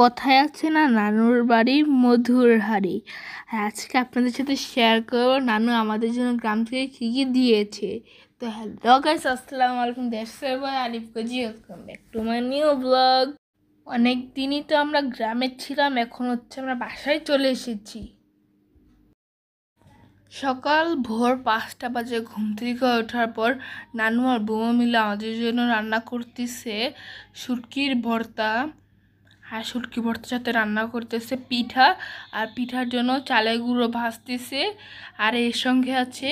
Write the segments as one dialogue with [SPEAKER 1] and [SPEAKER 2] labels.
[SPEAKER 1] কথায় আছে না, নানুর বাড়ি মধুর হাড়ি। আর আজকে আপনাদের সাথে শেয়ার করবো নানু আমাদের জন্য গ্রাম থেকে কী কী দিয়েছে। তো হ্যালো গাইস, আসসালামু আলাইকুম, দেশ ভাই Alif Kazi, welcome back to my new blog. অনেক দিনই তো আমরা গ্রামে ছিলাম, এখন হচ্ছে আমরা বাসায় চলে এসেছি। সকাল ভোর 5টা বাজে ঘুম থেকে ওঠার পর নানু আর বৌমা মিলে আমাদের জন্য রান্না করতেছে শুটকির ভর্তা। আর শুটকি ভর্তার সাথে রান্না করতেছে পিঠা, আর পিঠার জন্য চালের গুঁড়ো ভাজতেছে, আর এর সঙ্গে আছে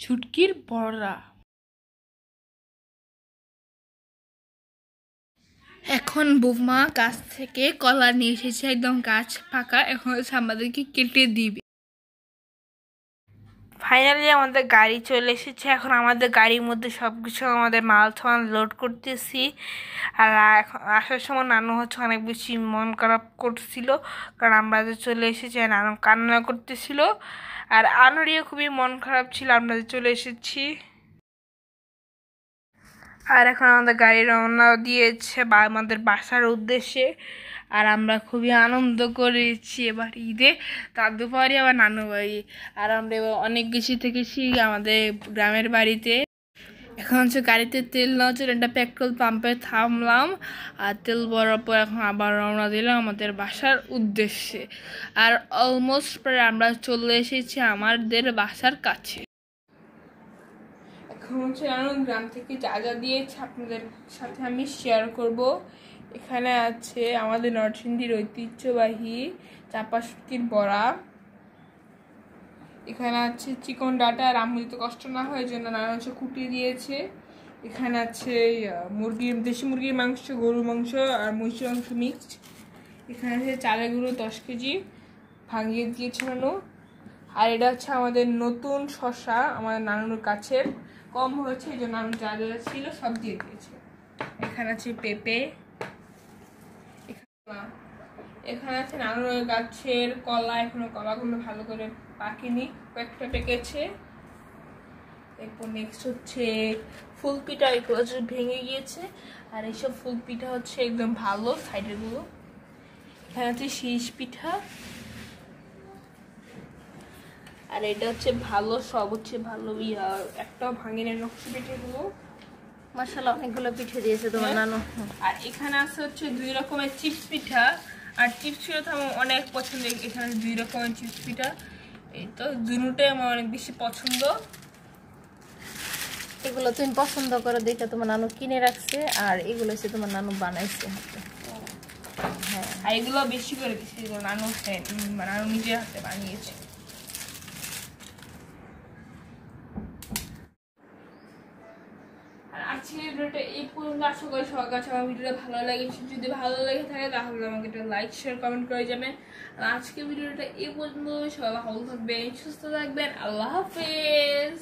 [SPEAKER 1] শুটকির বড়া। এখন বৌমা গাছ থেকে কলা নিয়ে এসেছে, একদম গাছ পাকা, এখন হচ্ছে আমাদেরকে কেটে দিবে। ফাইনালি আমাদের গাড়ি চলে এসেছে, এখন আমাদের গাড়ির মধ্যে সব কিছু আমাদের মাল সামান লোড করতেছি। আর এখন আসার সময় নানু হচ্ছে অনেক বেশি মন খারাপ করছিল, কারণ আমরা যে চলে এসেছি, নানু কান্না করতেছিল। আর আনুরিও খুবই মন খারাপ ছিল আমরা যে চলে এসেছি। আর এখন আমাদের গাড়ি রওনা দিয়েছে আমাদের বাসার উদ্দেশ্যে। আর আমরা খুবই আনন্দ করেছি এবার ঈদে, দাদু বাড়ি আবার নানু বাড়ি। আর আমরা এবার অনেক কিছু থেকেছি আমাদের গ্রামের বাড়িতে। এখন হচ্ছে গাড়িতে তেল নেওয়ার জন্য একটা পেট্রোল পাম্পে থামলাম, আর তেল ভরার পর এখন আবার রওনা দিলাম আমাদের বাসার উদ্দেশ্যে। আর অলমোস্ট প্রায় আমরা চলে এসেছি আমাদের বাসার কাছে। এখন হচ্ছে গ্রাম থেকে যা যা দিয়েছে আপনাদের সাথে আমি শেয়ার করব। এখানে আছে আমাদের নরসিংদীর ঐতিহ্যবাহী চাপা শুটকির বড়া। এখানে আছে চিকন ডাটা, আর আম্মু তো কষ্ট না হয় জন্য নানা হচ্ছে কুটিয়ে দিয়েছে। এখানে আছে দেশি মুরগির মাংস, গরুর মাংস আর মহিষের মাংস মিক্সড। এখানে আছে চালের গুঁড়ো 10 কেজি ভাঙিয়ে দিয়েছে নানু। আর এটা হচ্ছে আমাদের নতুন শসা, আমাদের নানুর কাছের, কম হয়েছে এই জন্য নানু যা যা ছিল সব দিয়ে দিয়েছে। এখানে আছে পেঁপে, এখানে আছে নানুর গাছের কলা, এখনো কলাগুলো ভালো করে পাকেনি, কয়েকটা পেকেছে। এরপর নেক্সট হচ্ছে ফুল পিঠা, এগুলো ভেঙে গিয়েছে, আর এইসব ফুল পিঠা হচ্ছে একদম ভালো সাইডের গুলো। এখানে আছে শীষ পিঠা, আর এটা হচ্ছে ভালো, সব হচ্ছে ভালো, একটাও ভাঙিনের নকশি পিঠেগুলো।
[SPEAKER 2] মাশাআল্লাহ, অনেকগুলো পিঠে দিয়েছে তোমার নানু।
[SPEAKER 1] আর এখানে আছে হচ্ছে 2 রকমের চিপস পিঠা, আর চিপস পিঠা তো আমার অনেক পছন্দ। এখানে 2 রকমের চিপস পিঠা, এই তো দুটোটাই আমার অনেক বেশি পছন্দ।
[SPEAKER 2] এগুলো তুমি পছন্দ করো দেখে তোমার নানু কিনে রাখছে, আর এগুলো হচ্ছে তোমার নানু বানাইছে হাতে।
[SPEAKER 1] হ্যাঁ, আর এগুলো বেশি করে দিচ্ছে, নানু নিজের হাতে বানিয়েছে। আজকের ভিডিওটা এই পর্যন্ত, আশা করি সবার কাছে আমার ভিডিওটা ভালো লেগেছে। যদি ভালো লেগে থাকে তাহলে আমাকে একটা লাইক শেয়ার কমেন্ট করে যাবেন। আর আজকের ভিডিওটা এই পর্যন্ত, সবাই ভালো থাকবেন, সুস্থ থাকবেন, আল্লাহ হাফেজ।